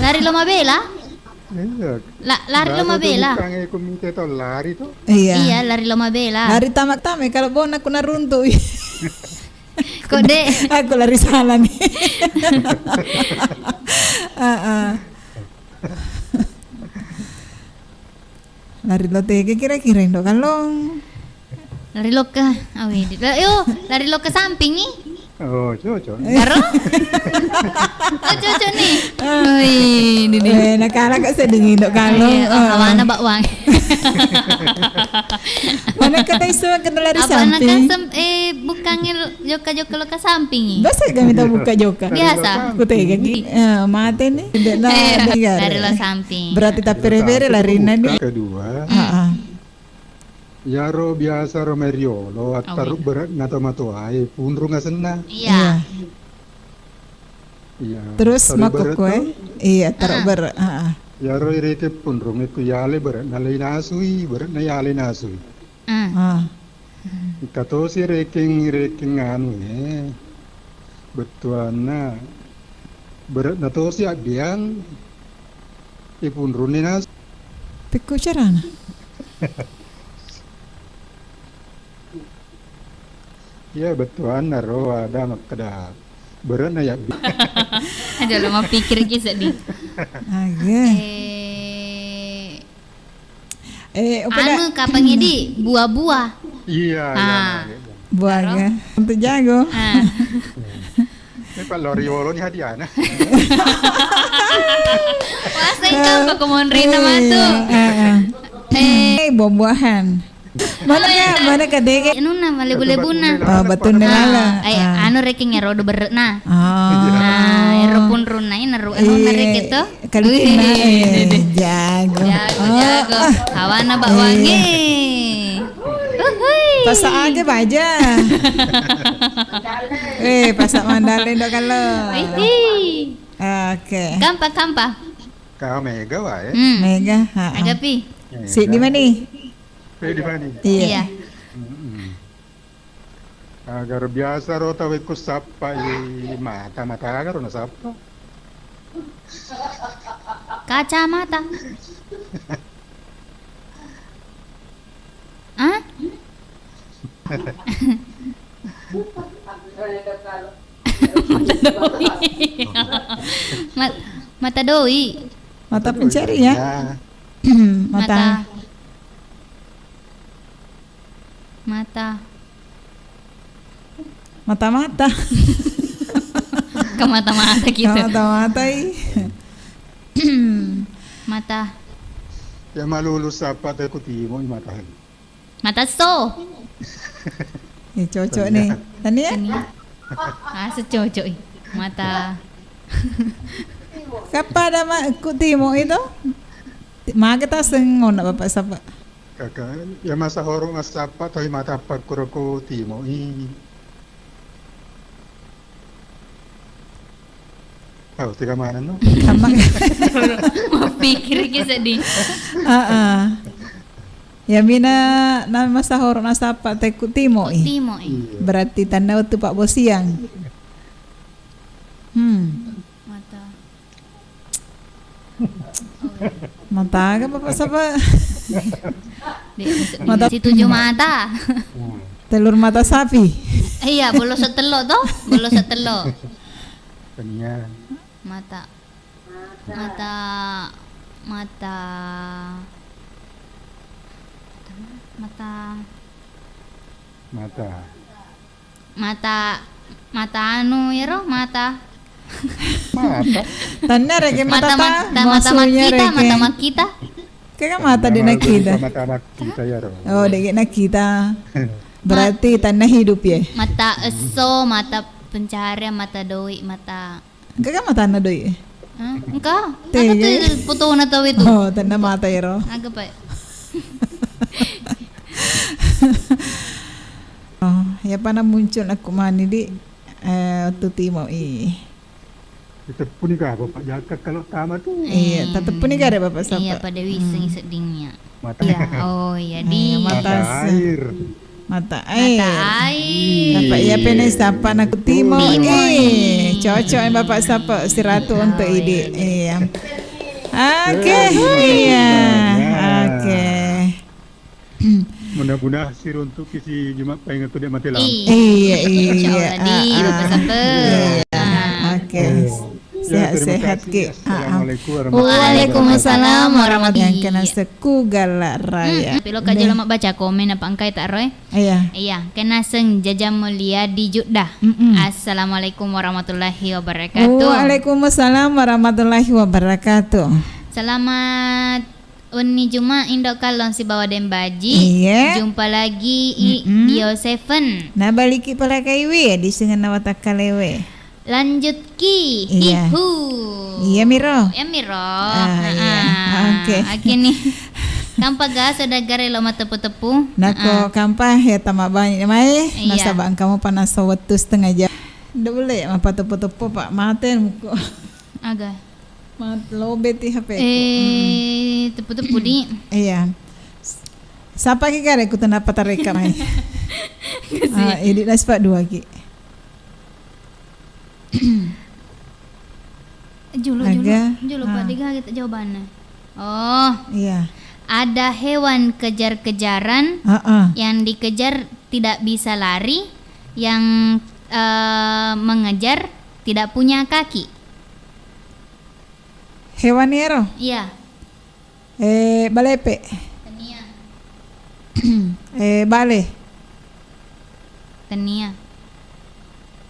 Lari lo mabela? Iya. Lari lo mabela? Bukan komite to lari to. Iya. Lari lo mabela. Lari tamak-tamak kalau bon aku naruntuh. Kode. Aku lari salah nih. Lari lo tege kira-kira Indo kalong. Lari lo ke lari lo ke samping nih. Oh, cocok. Karo? Oh, cocok nih. Ini. Nakala ka sa dingin do kalong. Hawana bakwang. Mana ka tayo sa lari Apa samping? bukan joka-joka lo ke samping nih. Basta kami tahu buka joka. Biasa. Aku tega mate nih. Tidak Lari lo samping. Berarti tak pere-pere lari nih. Kedua, Yaro biasa romeriolo at taruk berat ngato matuai punru ngasena. Iya. Iya. Terus makok kue. Iya taruk berat. Yaro ireke punrung itu yale berat nalai nasui berat na yale nasui. Kato si reking anu betuana berat na to si abiang ipunrun ni nas. Piku carana. Ya betuan naro ada makada berat na ya. Ada lo mau pikir kisah di. Anu kapangnya di buah-buah. Iya. Buahnya untuk jago. Ini Pak Loriolo ni hadiah na. Wasa ikaw pakumon rin naman to. Buah-buahan. Mana ka dege? Anu na malibu-libu na. Batun nilala. Anu reking ero do beret na. Ero pun runay naru anu na rek itu. Kalitin na jago. Jago. Hawana bakwangi. Pasa aja baja. Pasa mandalin do kalau. Oke. Kampa. Kau mega wae. Mega. Agapi. Si di mana nih? Di mana? Iya. Agar biasa rota weko sapa mata agar na sapa. Kacamata. Hah? Mata doi. Mata pencari ya. Mata. Mata-mata. Ke mata-mata gitu. Mata-mata. Mata. Ya malulus apa teh kutimo matahan. Mata so. Cocok nih. Tania? Secocok. Mata. Kapan nama kutimo itu? Kita sengon bapak sapa. Kakak, ya masa horong asapa toy mata pagkuroko timo Tahu tiga mana no? Mau pikir kisah di. Ya mina na masa horong asapa teku timo Berarti tanda waktu Pak Bosiang. Mata ka bapak sapa? Mata si tujuh mata. Telur mata sapi. Iya, bolos setelo toh, bolos setelo. Tania. Mata. Anu ya roh mata. Tanda reke mata kita. Kayak mata di nakita. Mata kita ya roh. Oh, di nakita. Berarti tanda hidup ya. Mata eso, mata pencaharian, mata doi, mata. Kayak mata na doi. Engkau. Aku tuh foto na tahu itu. Oh, tanda mata ya roh. Agak pa. Ya pana muncul aku mani di tuti mau Tetap pun nikah bapak jaga kalau tamat tuh. Iya, tetap pun nikah ada bapak siapa? Iya pada wiseng sedingnya. Mata, Iya. Oh iya di mata air. mata air. mata air. Bapak ya penes sapa nak timo. Timo. Cocok Bapak sapa si Ratu untuk ide. Iya. Oke. Iya. Oke. Mudah-mudahan sir untuk isi Jumat pengen tu dia mati lampu. Iya iya. Di Bapak Sapa. Oke. Sehat-sehat ki. Assalamualaikum warahmatullahi Waalaikumsalam warahmatullahi Yang kena seku galak raya. Pilo kajo lama baca komen apa angkai tak roy? Iya. Iya, kena seng jajam mulia di Jeddah. Assalamualaikum warahmatullahi wabarakatuh. Waalaikumsalam warahmatullahi wabarakatuh. Selamat Uni Juma Indo Kalon si bawa Dembaji. Iya. Jumpa lagi Bio 7. Nah baliki pala kaiwe di sengen nawata kalewe. Lanjut ki. Iya. Ihu. Iya Miro. Ya Miro. Iya. Oke. Oke nih. Kampa ga sudah gare lo tepu-tepu. Nako kampah ya tamak banyak mai. Iya. Nasabang kamu panas waktu setengah jam. Ndak boleh ya mapa tepu-tepu Pak maten muko. Agak. Mat lobet di HP ku. Tepu-tepu di. Iya. Sapa ki kare ku tena patareka mai. Ini naspa 2 ki. Julu Pak Diga kita jawabannya. Oh, Iya. ada hewan kejar-kejaran yang dikejar tidak bisa lari, yang mengejar tidak punya kaki. Hewan ero. Iya. Balepe. Tenia. Bale. Tenia.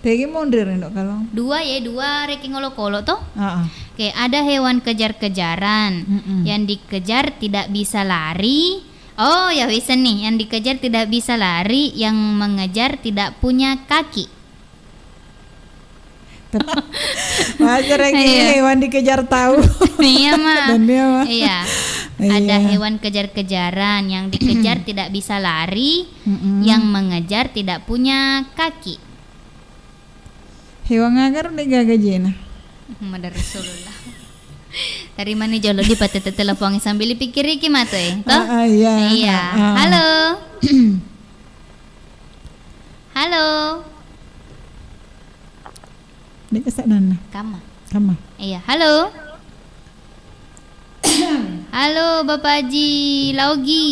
Tegi mundur ndok kalong. 2 ranking kolo toh. Heeh. Oke, ada hewan kejar-kejaran yang dikejar tidak bisa lari. Oh ya bisa nih, yang dikejar tidak bisa lari, yang mengejar tidak punya kaki. Masa lagi hewan dikejar tahu. Iya mah. Dan dia mah. Iya. Ada hewan kejar-kejaran yang dikejar tidak bisa lari, yang mengejar tidak punya kaki. Hewan agar udah gagajina. Muhammad Rasulullah. Dari mana jolo di patete teleponnya sambil dipikir iki matu toh? Iya. Iya. Halo. Halo. Di kesak nana. Kama. Iya. Halo. Halo Bapak Haji Laugi.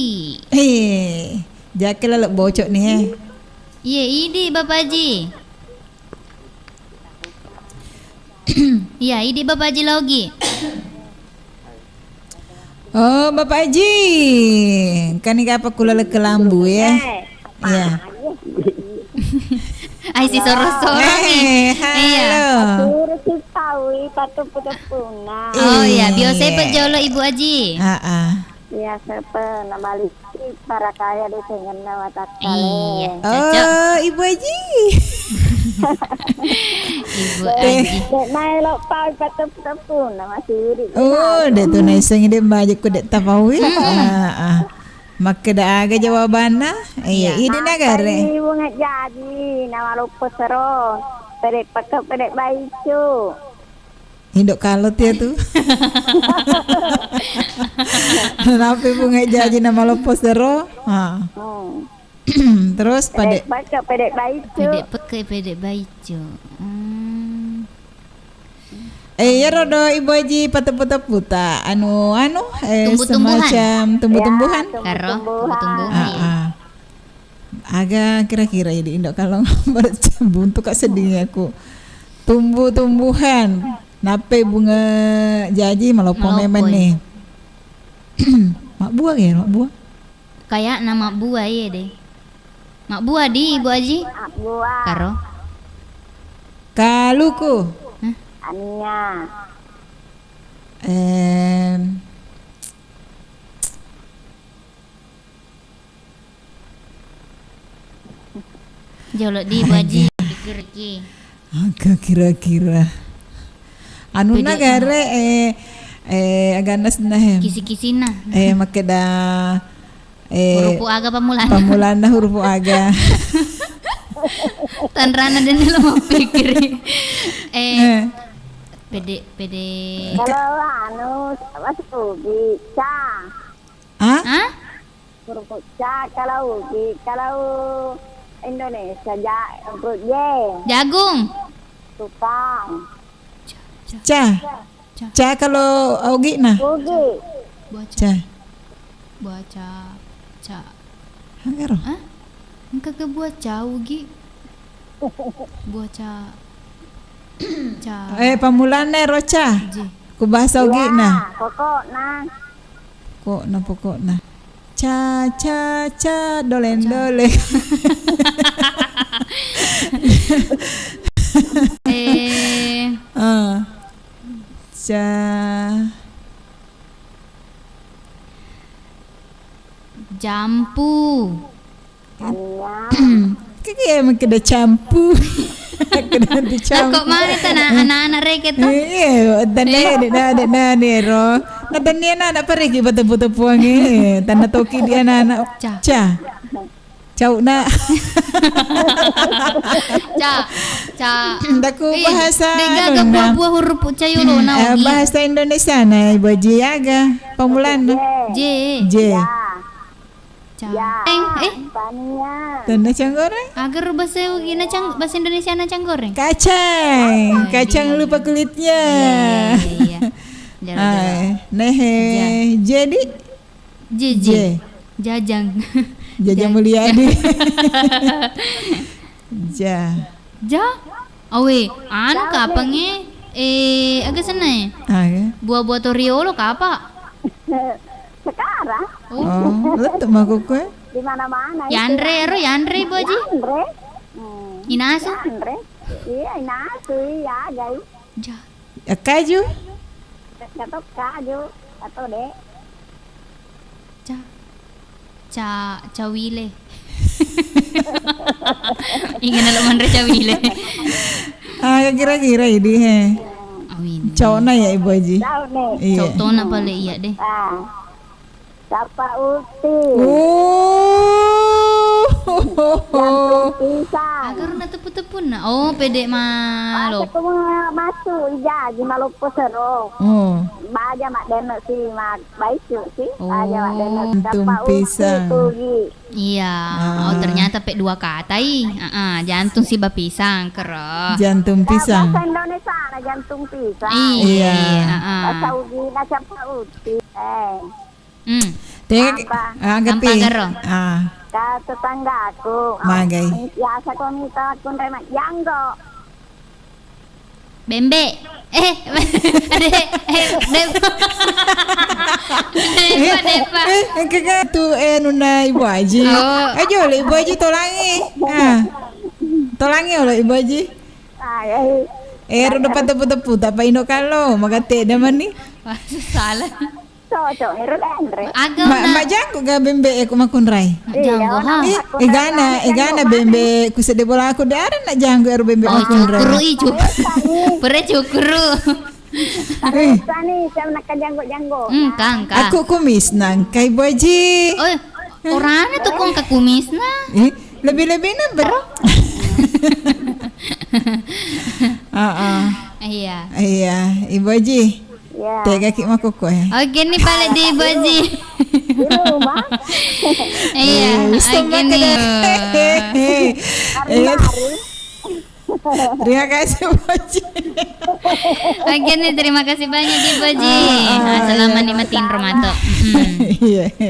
Jake lalak bocok nih Iya, ini Bapak Haji. Iya, ini Bapak Haji Laugi. Oh, Bapak Haji. Kan ini apa kula ke lambu ya? Iya. Ai si sorot-sorot nih. Iya. Oh iya, biasa pejolo Ibu Haji. Ya, sepe namali para kaya di sengen watak Iya, cocok. Oh, Ibu Haji. Ibu Haji. Naik lo pag patep-tepu nama siri. Oh, dek tu naiseng dia baca ku dek tapawi. Maka dah aga jawabannya. Iya, ini negara. Ibu nggak jadi nama lupa seron. Pedek pakai pedek baicu. Hindok kalot ya tuh. Kenapa ibu nggak jadi nama lo posero? Terus pedek pakai pedek baicu. Pedek baicu. Ya rodo Ibu Haji puta Tumbuh-tumbuhan. semacam tumbuh-tumbuhan. Karo tumbuh-tumbuhan. Agak kira-kira jadi indok kalau buntu kak sedih aku. Tumbuh-tumbuhan. Nape bunga jaji malopong memen nih. Mak buah ya, mak buah. Kayak nama buah ya deh. Mak buah di Ibu Haji. Buah. Karo. Kaluku. Ania. Jolo di Ibu Haji. Pikir-pikir. Agak kira-kira. Anu nagare aganas nah. Kisi-kisina. Makeda huruf aga pamulana. Pamulana huruf aga. Tanrana dan lo mau pikir. Pede. Kalau anu apa tuh bisa. Hah? Huruf ca kalau Indonesia huruf J. Jagung. Tukang. Ca. Ca kalau Augi nah. Ugi. Ca. Baca. Ca. Hangero. Hah? Engkau ke buat jauh Gi. Buat ca. Ca. Pamulane roca. Ku bahasa Augi nah. Pokokna. Ca dolen. Ca jampu. Kaya makada campu. Kena dicampu. Kok mana tanah anak-anak reket tuh? Iya, tanda nero. Natania anak pergi betul-betul tanah toki dia anak ca. Cau na. Ca. Daku bahasa. Dega buah-buah huruf cayulo na. Bahasa Indonesia na ibu Jiaga pamulan. J. Tania. Tanda canggoreng. Agar bahasa Indonesia na canggoreng. Kacang lupa kulitnya. Iya. Jadi J. Jajang. Jajang Mulyadi. Awe, anu kapange agak sana. Buah-buah Toriolo kapa? Sekarang. Letuk mah kue. Di mana-mana. Yandre Ibu Haji. Inasu. Iya, inasu ya, guys. Kaju. Atau kaju atau dek. Cawile. Ingat lo mandre cawile. Kira-kira ini cowoknya ya Ibu Haji. Cowoknya paling iya deh. Siapa Uti? Agar na tepu-tepu na. Oh, pede malo. Aku masuk ija di Maluku Sero. Baja mak deno si mak baisu si. Baja mak deno siapa Uti? Iya. Oh, ternyata pe dua kata jantung si bapisang kero. Jantung pisang. Bahasa Indonesia na jantung pisang. Iya. Bahasa Ugi na siapa Uti? Anggapi. Ka tetanggaku. Magai. Biasa ko minta kun remak janggo. Bembe. Depa. Kagak tu nuna Ibu Haji. Ajo le Ibu Haji tolangi. Tolangi oleh Ibu Haji. Ro dapat tepu-tepu tak paino kalau magate daman ni. Wah, salah. Cocok ni Andre. Mak jangko ga bembe ko makunray. Janggo ha. Igana bembe ku sede bola aku ada nak janggo ero bembe makunray. Cukuru ijo. Pere cukuru. Tani saya nak janggo. Kang. Aku kumis nang kay Ibu Haji. Oh, orangnya tuh kong kumis na. Lebih-lebih na bro. Iya, Ibu Haji. Ya. Tega ki makoko ya. Oke nih balik di Ibu Haji. Iya, oke nih. Terima kasih Ibu Haji. Oke nih, terima kasih banyak Ibu Haji. Selamat nikmatin Ramadan.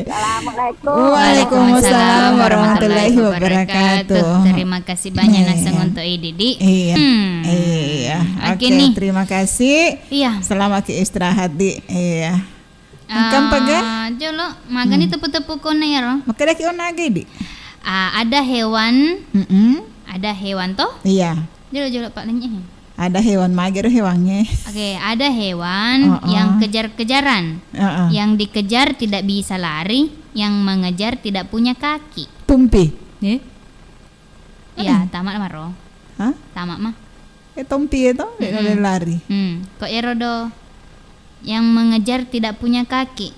Assalamualaikum. Waalaikumsalam warahmatullahi wabarakatuh. Terima kasih banyak nasang untuk Didi. Iya. Oke, terima kasih. Iya. Selamat istirahat di. Iya. Angkam paga? Jolo, magani tepu-tepu kone ya ro. Makada ki onage di. Ada hewan. Ada hewan toh? Iya. Jolo Pak Lenye. Ada hewan mager hewannya. Oke, ada hewan yang kejar-kejaran. Yang dikejar tidak bisa lari, yang mengejar tidak punya kaki. Tumpi. Ya, tamat mah ro. Hah? Tamat mah. Tumpi itu lari. Kok ya rodo? Yang mengejar tidak punya kaki.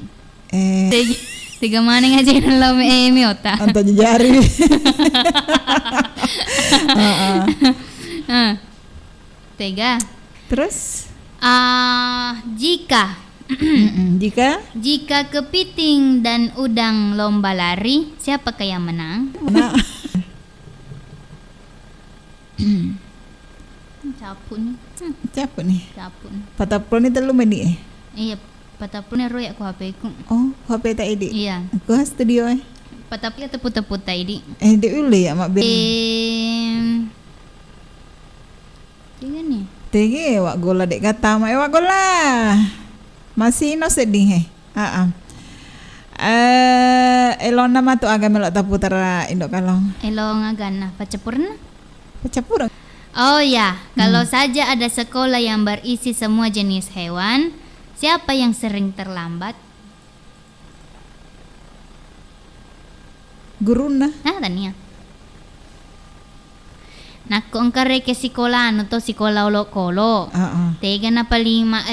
Tiga mana ngajarin lo miota. Anto jari. Tiga. Terus? Jika Jika kepiting dan udang lomba lari, siapakah yang menang? Capun. Capun. Patapun itu lu meni Iya, patapun royak ku HP ku. Oh, HP tak edi. Iya. Aku studio Patapun tepu-tepu tadi. Di uli ya mak ben. Tiga nih. Tiga wak gola dek kata mak wak gola. Masih no sedih elon nama tu agak melok tapu tera indok kalong. Elong agana pacapurna. Pacapur. Oh ya, kalau saja ada sekolah yang berisi semua jenis hewan, siapa yang sering terlambat? Guruna. Tania. Naku engkare ke sekolah anu to sekolah olok-olok. Tega na palima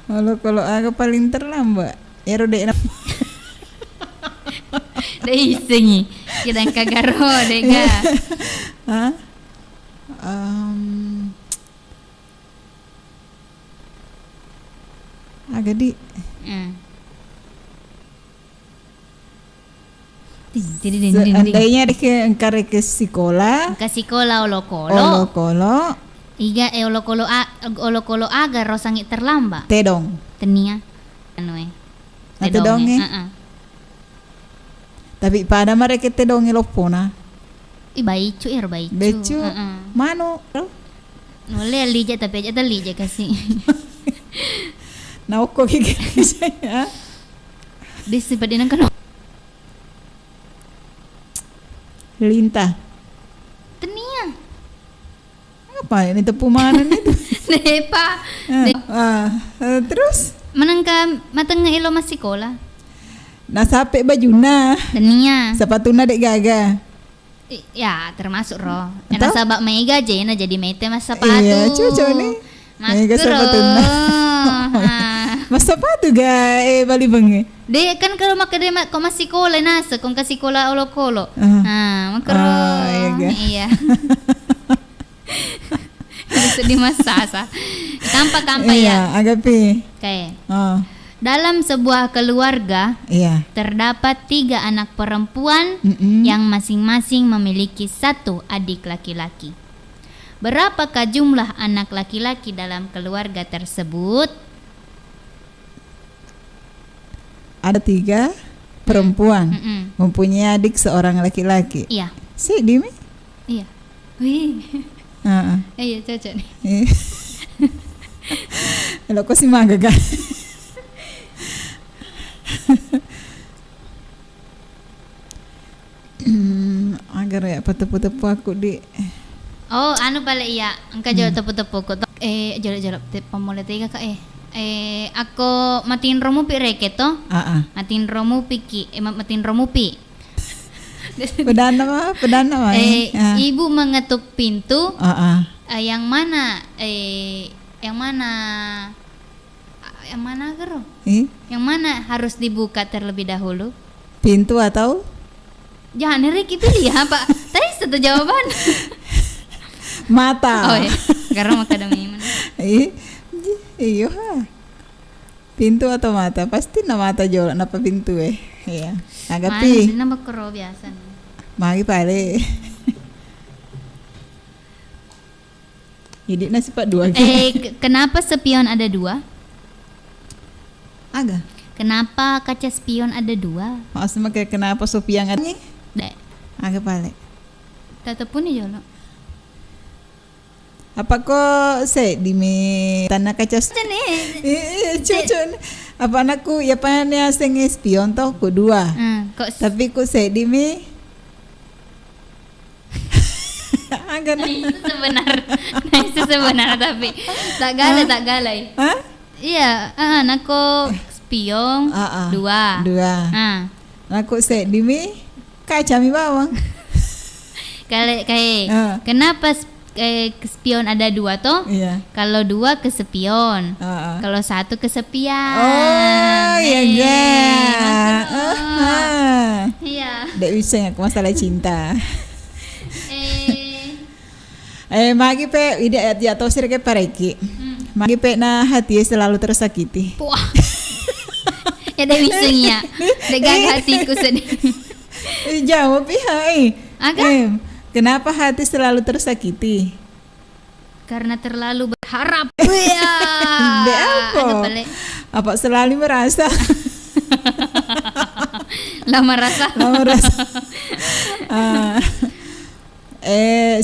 Kalau aku paling terlambat, ya rodek na. Dei sengi, kita kagaro dega. Agak di. Seandainya engkar ke sekolah. Ke sekolah olok-olok. Olok-olok. Iga olok-olok agar rosangi terlambat. Tedong. Tenia. Tedong. Tapi pada mereka tedong lopona. Baicu. Becu. Mano. Noleh lija tapi aja lija kasih. Nauko gigi saya. Disipadin kan. Lintah. Tenia. Apa ini tepu mana itu? Nepa. Terus? Menangka matang ilo masih sekolah. Nasape bajuna. Tenia. Sepatuna dek gaga. Ya termasuk roh. Karena sabak mega aja na jadi mete mas sepatu. Iya cucu nih. Mega sepatuna. Mas sepatu ga bali bengi. De kan kalau maka de kok masih sekolah nasa kong kasih sekolah olok-olok. Makro. Iya. Sedih masasa. Kampa ya. Agapi. Kayak. Dalam sebuah keluarga, terdapat 3 anak perempuan yang masing-masing memiliki 1 adik laki-laki. Berapakah jumlah anak laki-laki dalam keluarga tersebut? Ada 3 perempuan mempunyai adik seorang laki-laki. Iya. Si Dimi? Iya. Wih. Iya cocok nih. Kalau kau si maga kan? Agar ya tepu-tepu aku di. Oh, anu balik ya. Engkau jauh tepu-tepu kok. Jauh pemulai 3 kak aku matiin romu pi reket to. Matiin romu pi matiin romu pi. Pedana mah. Ibu mengetuk pintu. Yang mana gero? Yang mana harus dibuka terlebih dahulu? Pintu atau? Jangan Riki pilih ya Pak. Tadi satu jawaban. Mata. Oh ya. Karena makadami mana? Iyo ha. Pintu atau mata? Pasti na mata jauh napa pintu Iya. Agapi. Mana bakro biasa. Magi pale. Jadi nasi pak 2. Kenapa spion ada 2? Aga. Kenapa kaca spion ada 2? Maksudnya kayak kenapa sopiang ada? Dek. Aga pale. Tetep pun jolo. Apa kok di mi tanah kaca? Cucu. Apa anakku ya pannya sing spion toh ku 2. Tapi ku di mi. Agak itu sebenar tapi tak galai. Hah? Iya, anakku spion 2. Aku di mi kaca mi bawang. Kayak kenapa spion ada 2 toh? Iya. Kalau 2 ke spion. Kalau 1 kesepian. Oh, iya Iya. Dek bisa aku masalah cinta. Magi pe ide ya tahu sih ke pareki. Magi pe na hati selalu tersakiti. Wah. Ya dah bisanya. Degang hatiku sedih. Jawab ya. Agak. Kenapa hati selalu tersakiti? Karena terlalu berharap. Ya. Apa? Apa selalu merasa? Lama rasa.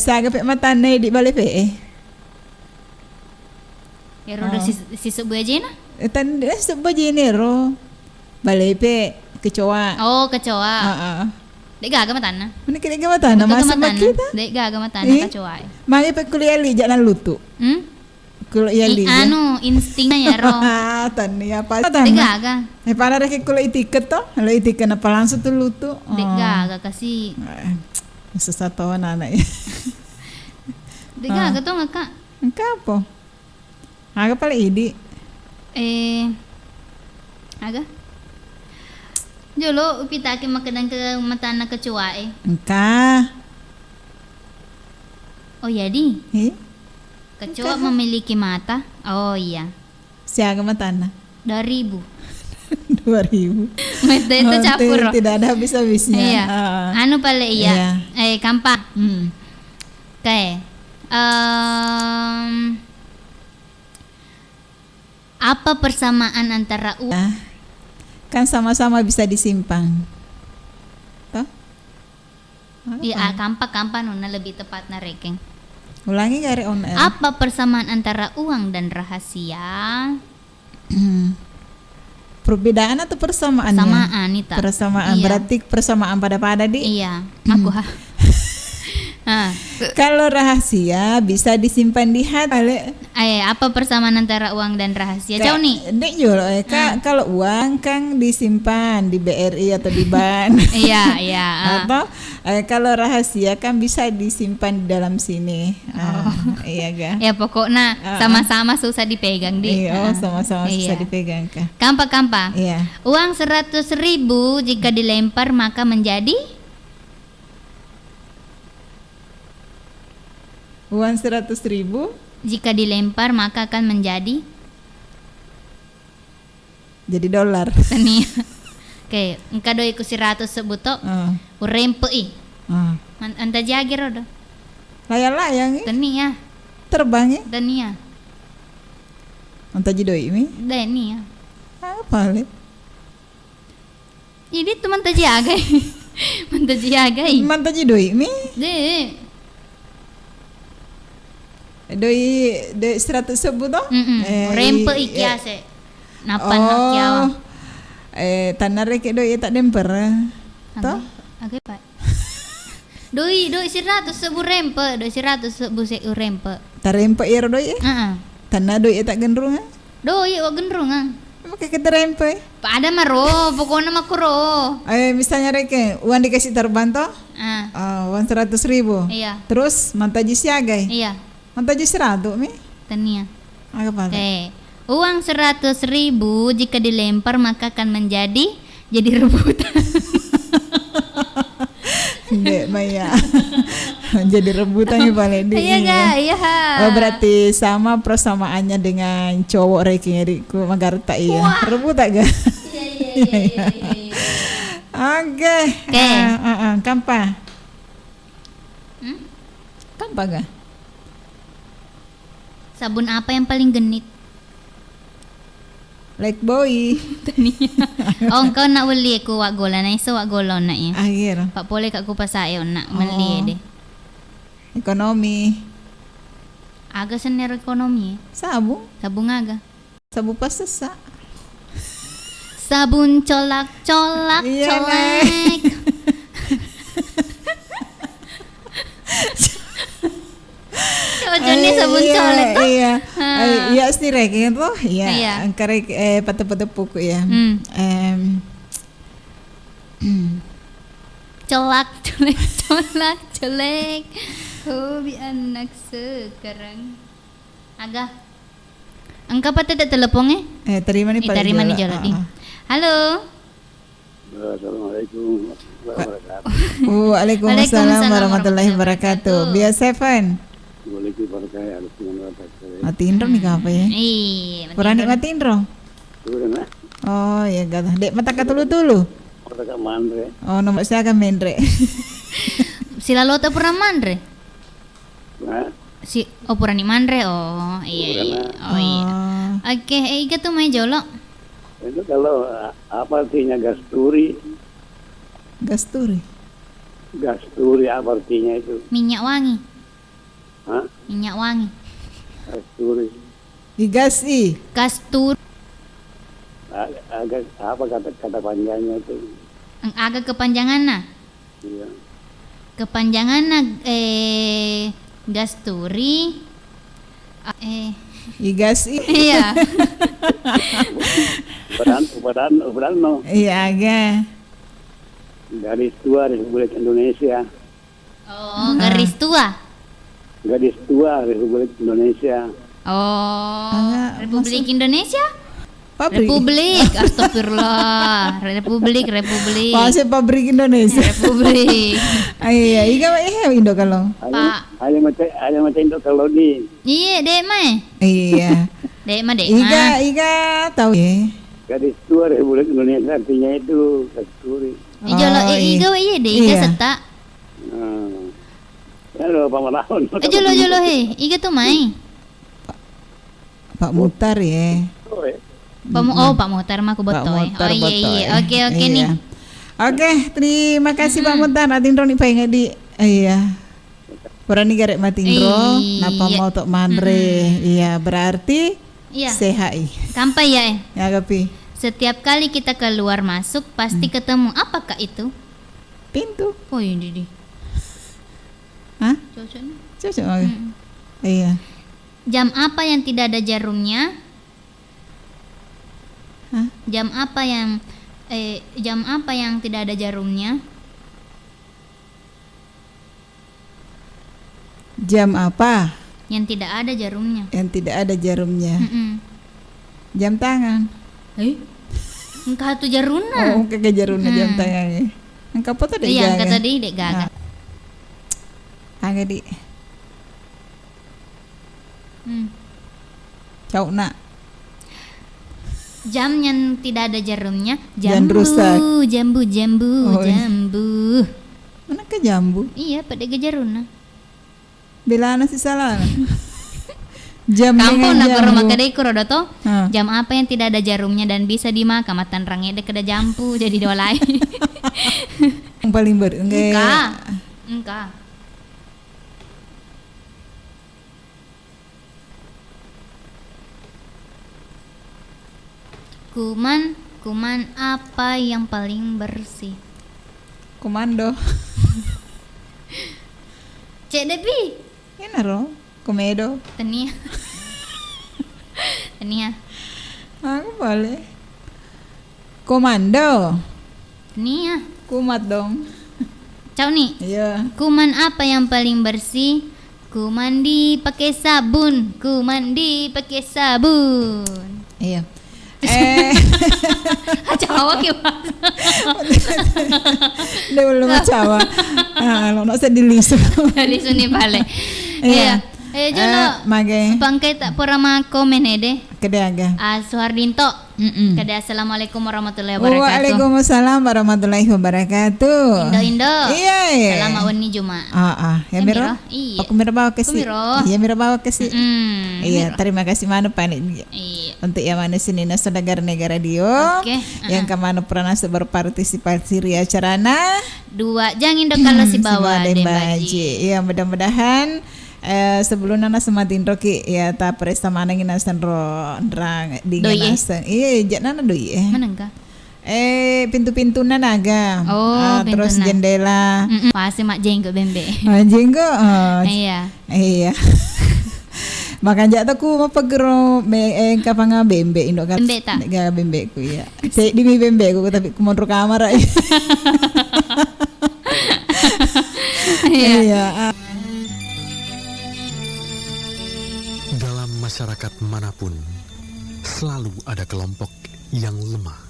Saga pe matane di balik pe. Ya rodo si sebuah aja na. Tan sebuah jenero. Balik pe kecoa. Oh, kecoa. Dek gaga matana. Mana kira matana masa kita? Dek gaga matana kecoa. Magi pe kuliah li jangan lutu. Kuliah li. Anu instingnya ya ro. Tan ya apa? Dek gaga. Para rek kuliah itiket to. Lo itiket na langsung tuh lutu. Dek gaga kasih. Sesatawan anak ya. Dek gaga to ngaka. Ngaka apa? Aga pala idi. Aga. Jolo upita ke makedang ke mata anak kecoa Engka. Oh ya di. Kecoa memiliki mata. Oh iya. Siaga mata anak. 2000. 2000. Mata itu campur. Tidak ada habis-habisnya. Iya. Anu pale iya. Kampa. Kayak. Apa persamaan antara uang? Kan sama-sama bisa disimpan. Toh? Iya, kampa nuna lebih tepat na rekeng. Ulangi gari on air. Apa persamaan antara uang dan rahasia? Perbedaan atau persamaan? Samaan itu. Persamaan. Iya. Berarti persamaan pada di? Iya. Aku Kalau rahasia bisa disimpan di hati. Apa persamaan antara uang dan rahasia? Jauh nih. Dek jual. Kalau uang kan disimpan di BRI atau di bank. Iya. Atau kalau rahasia kan bisa disimpan di dalam sini. Iya ga? Ya pokoknya sama-sama susah dipegang di. Iya, sama-sama susah dipegang kah? Kampa. Iya. Uang 100.000 jika dilempar maka menjadi uang 100.000 jika dilempar maka akan menjadi dolar. Tani. Oke, engka doi ku 100 sebuto. Urempe anta jagi rodo. Layang-layang. Tani ya. Terbang ya. Tani ya. Anta jidoi mi. Dani ya. Apa le? Ini tuh manta jagai. Manta jagai. Manta jidoi mi. Doi 100 sebut toh? Rempe ikia se. Napan nakiawa. Tanah rek doi tak demper. Toh? Agak pak. Doi 100 sebu rempe, doi 100 sebu se rempe. Ta rempe ir doi. Tanah doi tak gendrung. Doi wa gendrung. Pakai kita rempe. Ada maro, pokoknya makro. Misalnya rek uang dikasih terbang toh? Uang 100.000. Iya. Terus mantaji siagai. Iya. Mantaji 100 mi. Tania. Apa? Uang 100.000 jika dilempar maka akan menjadi rebutan. Dek Maya. Jadi rebutan ya paling di. Iya. Oh berarti sama persamaannya dengan cowok ranking Eriku Magarta iya. Rebutan ga? Iya. Oke. Kampa. Kampa ga? Sabun apa yang paling genit? Like boy. Oh, engkau nak beli aku wak gola na iso wak golon nak ya. Akhir. Pak boleh kat ku pasayo nak beli deh. Ekonomi. Aga senero ekonomi. Sabun aga. Sabun pasesa. Sabun colak. Jenis sabun colek tuh. Iya. Iya sendiri kayak tuh. Iya. Karek pate-pate puku ya. Colak. Hobi anak sekarang. Agak. Angka pate tak teleponnya? Terima nih Pak. Terima nih Jaladi. Halo. Assalamualaikum warahmatullahi wabarakatuh. Waalaikumsalam warahmatullahi wabarakatuh. Biasa Evan. Matindro nih apa ya? Iya. Purani matindro. Oh iya gata. Dek mata katulu-tulu. Oh nomor saya kan mendre. Sila lo tak pernah mandre? Purani mandre. Oh iya. Oh iya. Oke, Iga tuh main jolo. Itu kalau apa artinya gasturi? Gasturi. Gasturi apa artinya itu? Minyak wangi. Hah? Minyak wangi. Gasturi. Igasi. Kastur. Agak apa kata panjangnya itu? Agak kepanjangan nah. Iya. Kepanjangan nah gasturi. Igasi. Iya. Ubadan no. Iya agak. Garis Tua Republik Indonesia. Oh, garis tua. Garis Tua Republik Indonesia. Oh, Republik Indonesia? Pabrik. Republik, astagfirullah. Republik. Pasir pabrik Indonesia. Republik. Iya, Iga Indo kalau. Pak. Ada macam Indo kalau di. Iya, dek mah. Iya. Dek mah. Iga tahu ya. Garis Tua Republik Indonesia artinya itu gasturi. Jolo Iga iya deh, Iga seta. Halo pamanahon. Jolo he, Iga tuh main. Pak Mutar ya. Pak Mutar mah aku betul. Oh iya. Oke nih. Oke, terima kasih Pak Mutar. Atindro nih pengen di iya. Purani garek matindro, napa mau tok mandre. Iya, berarti sehai. Kampai ya. Ya Gapi. Setiap kali kita keluar masuk pasti ketemu apakah itu? Pintu. Oh ini. Hah? Cocok. Iya. Jam apa yang tidak ada jarumnya? Hah? Jam apa yang tidak ada jarumnya? Jam apa? Yang tidak ada jarumnya. Yang tidak ada jarumnya. Jam tangan. Engkau tuh jaruna. Oh, kagak jaruna jam tangannya. Engkau apa tadi? Iya, engkau tadi dek gaga. Agak di. Cau nak. Jam yang tidak ada jarumnya, jambu. Jambu. Mana ke jambu? Iya, pada jaruna. Belana si salah. Jam kampung dengan nak rumah jambu. kedai kurodoto. Jam apa yang tidak ada jarumnya dan bisa dimakan? Matan range dek ada jambu jadi dolai. Yang paling enggak. Kuman apa yang paling bersih? Komando. Cek Depi. Enaro. Komedo. Tenia. Aku boleh. Komando. Tenia. Kumat dong. Cau nih. Iya. Kuman apa yang paling bersih? Ku mandi pakai sabun. Iya. Jawa gimana? Dia belum Jawa. Lo nak sedilisu. Sedilisu nih balik. Iya. Jono. Mage. Bangkai tak pernah komen deh. Kedaga. Suhardinto. Kada assalamualaikum warahmatullahi wabarakatuh. Waalaikumsalam warahmatullahi wabarakatuh. Indo. Iya. Selamat wani Juma. Ya miro. Iya. Aku miro bawa kasih. Iya miro bawa kasih. Iya. Terima kasih mana panik. Iya. Untuk yang mana sini nasa negara radio. Yang kemana pernah berpartisipasi di acarana. 2 jangan Indo kalau si bawa Dembaji. Iya mudah-mudahan. Sebelum nana sematin roki ya ta presta mana nginasan ro ndrang dengan nasan jak nana doi mana enggak pintu-pintu nana aga terus jendela pasti mak jenggo bembe iya makan jak taku mapagro kapanga bembe indo kan ga bembe ku ya di mi bembe ku tapi ku mondro kamar iya. Dalam masyarakat manapun, selalu ada kelompok yang lemah.